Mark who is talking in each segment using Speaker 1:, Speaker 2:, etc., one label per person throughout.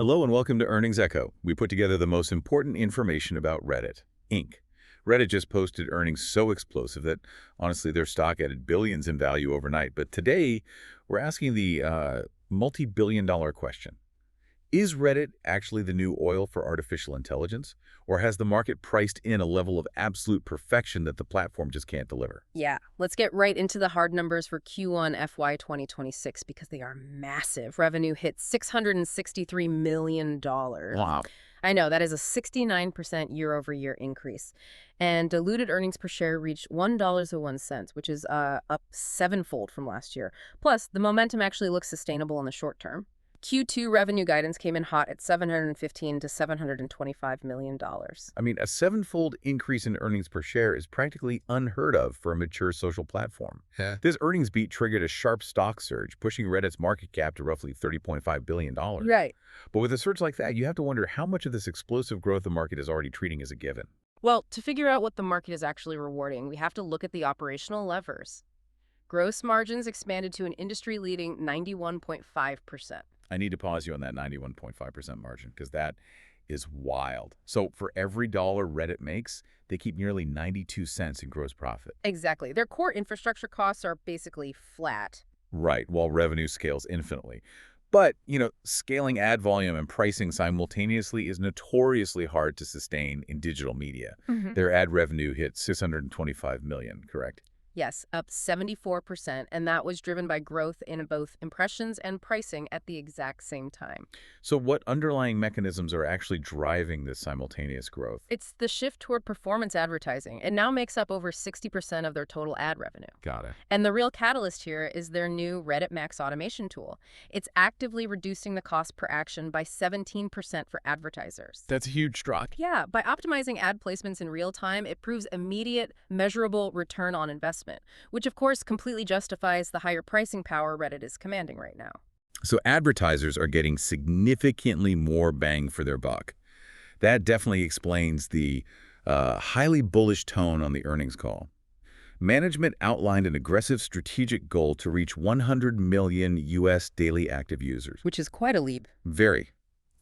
Speaker 1: Hello and welcome to Earnings Echo. We put together the most important information about Reddit, Inc. Reddit just posted earnings so explosive that, honestly, their stock added billions in value overnight. But today, we're asking the multi-billion-dollar question. Is Reddit actually the new oil for artificial intelligence? Or has the market priced in a level of absolute perfection that the platform just can't deliver?
Speaker 2: Yeah, let's get right into the hard numbers for Q1 FY 2026 because they are massive. Revenue hit $663 million.
Speaker 1: Wow.
Speaker 2: I know, that is a 69% year-over-year increase. And diluted earnings per share reached $1.01, which is up sevenfold from last year. Plus, the momentum actually looks sustainable in the short term. Q2 revenue guidance came in hot at $715 to $725 million.
Speaker 1: I mean, a sevenfold increase in earnings per share is practically unheard of for a mature social platform.
Speaker 3: Yeah.
Speaker 1: This earnings beat triggered a sharp stock surge, pushing Reddit's market cap to roughly $30.5 billion.
Speaker 2: Right.
Speaker 1: But with a surge like that, you have to wonder how much of this explosive growth the market is already treating as a given.
Speaker 2: Well, to figure out what the market is actually rewarding, we have to look at the operational levers. Gross margins expanded to an industry-leading 91.5%.
Speaker 1: I need to pause you on that 91.5% margin because that is wild. So for every dollar Reddit makes, they keep nearly 92 cents in gross profit.
Speaker 2: Exactly. Their core infrastructure costs are basically flat.
Speaker 1: Right, while revenue scales infinitely. But, scaling ad volume and pricing simultaneously is notoriously hard to sustain in digital media. Their ad revenue hit $625 million, correct?
Speaker 2: Yes, up 74%, and that was driven by growth in both impressions and pricing at the exact same time.
Speaker 1: So what underlying mechanisms are actually driving this simultaneous growth?
Speaker 2: It's the shift toward performance advertising. It now makes up over 60% of their total ad revenue.
Speaker 1: Got it.
Speaker 2: And the real catalyst here is their new Reddit Max automation tool. It's actively reducing the cost per action by 17% for advertisers.
Speaker 1: That's a huge drop.
Speaker 2: Yeah, by optimizing ad placements in real time, it proves immediate, measurable return on investment, which of course completely justifies the higher pricing power Reddit is commanding right now.
Speaker 1: So advertisers are getting significantly more bang for their buck. That definitely explains the highly bullish tone on the earnings call. Management outlined an aggressive strategic goal to reach 100 million U.S. daily active users.
Speaker 2: Which is quite a leap.
Speaker 1: Very.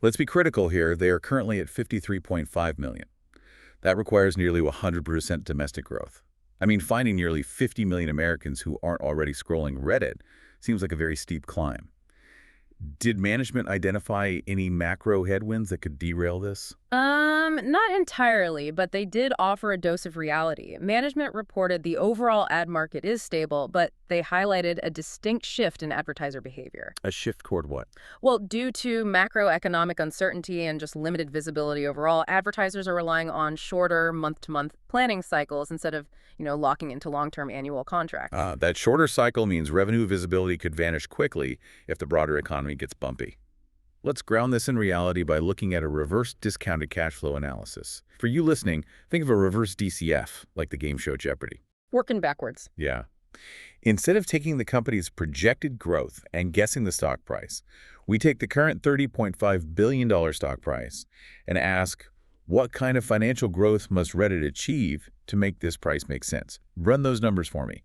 Speaker 1: Let's be critical here. They are currently at 53.5 million. That requires nearly 100% domestic growth. I mean, finding nearly 50 million Americans who aren't already scrolling Reddit seems like a very steep climb. Did management identify any macro headwinds that could derail this?
Speaker 2: Not entirely, but they did offer a dose of reality. Management reported the overall ad market is stable, but they highlighted a distinct shift in advertiser behavior.
Speaker 1: A shift toward what?
Speaker 2: Well, due to macroeconomic uncertainty and just limited visibility overall, advertisers are relying on shorter month-to-month planning cycles instead of, locking into long-term annual contracts.
Speaker 1: That shorter cycle means revenue visibility could vanish quickly if the broader economy gets bumpy. Let's ground this in reality by looking at a reverse discounted cash flow analysis. For you listening, think of a reverse DCF, like the game show Jeopardy.
Speaker 2: Working backwards.
Speaker 1: Yeah. Instead of taking the company's projected growth and guessing the stock price, we take the current $30.5 billion stock price and ask, what kind of financial growth must Reddit achieve to make this price make sense? Run those numbers for me.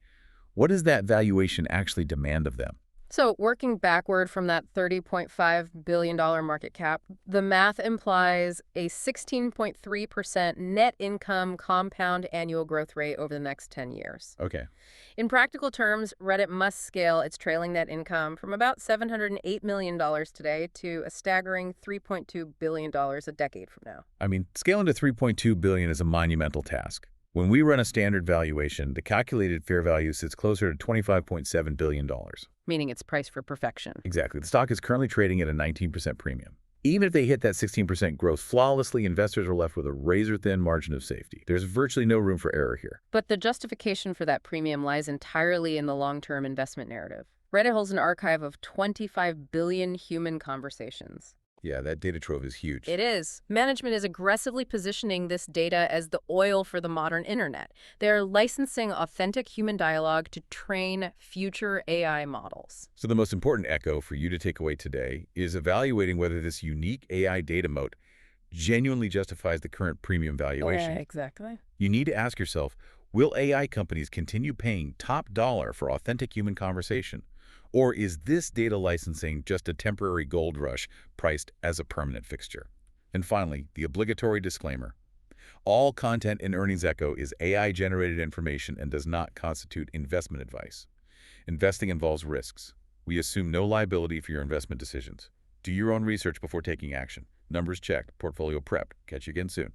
Speaker 1: What does that valuation actually demand of them?
Speaker 2: So working backward from that $30.5 billion market cap, the math implies a 16.3% net income compound annual growth rate over the next 10 years.
Speaker 1: Okay.
Speaker 2: In practical terms, Reddit must scale its trailing net income from about $708 million today to a staggering $3.2 billion a decade from now.
Speaker 1: I mean, scaling to $3.2 billion is a monumental task. When we run a standard valuation, the calculated fair value sits closer to $25.7 billion.
Speaker 2: Meaning it's priced for perfection.
Speaker 1: Exactly. The stock is currently trading at a 19% premium. Even if they hit that 16% growth flawlessly, investors are left with a razor-thin margin of safety. There's virtually no room for error here.
Speaker 2: But the justification for that premium lies entirely in the long-term investment narrative. Reddit holds an archive of 25 billion human conversations.
Speaker 1: Yeah, that data trove is huge.
Speaker 2: It is. Management is aggressively positioning this data as the oil for the modern internet. They're licensing authentic human dialogue to train future AI models.
Speaker 1: So the most important echo for you to take away today is evaluating whether this unique AI data moat genuinely justifies the current premium valuation.
Speaker 2: Yeah, exactly.
Speaker 1: You need to ask yourself, will AI companies continue paying top dollar for authentic human conversation? Or is this data licensing just a temporary gold rush priced as a permanent fixture? And finally, the obligatory disclaimer. All content in Earnings Echo is AI-generated information and does not constitute investment advice. Investing involves risks. We assume no liability for your investment decisions. Do your own research before taking action. Numbers checked, portfolio prepped. Catch you again soon.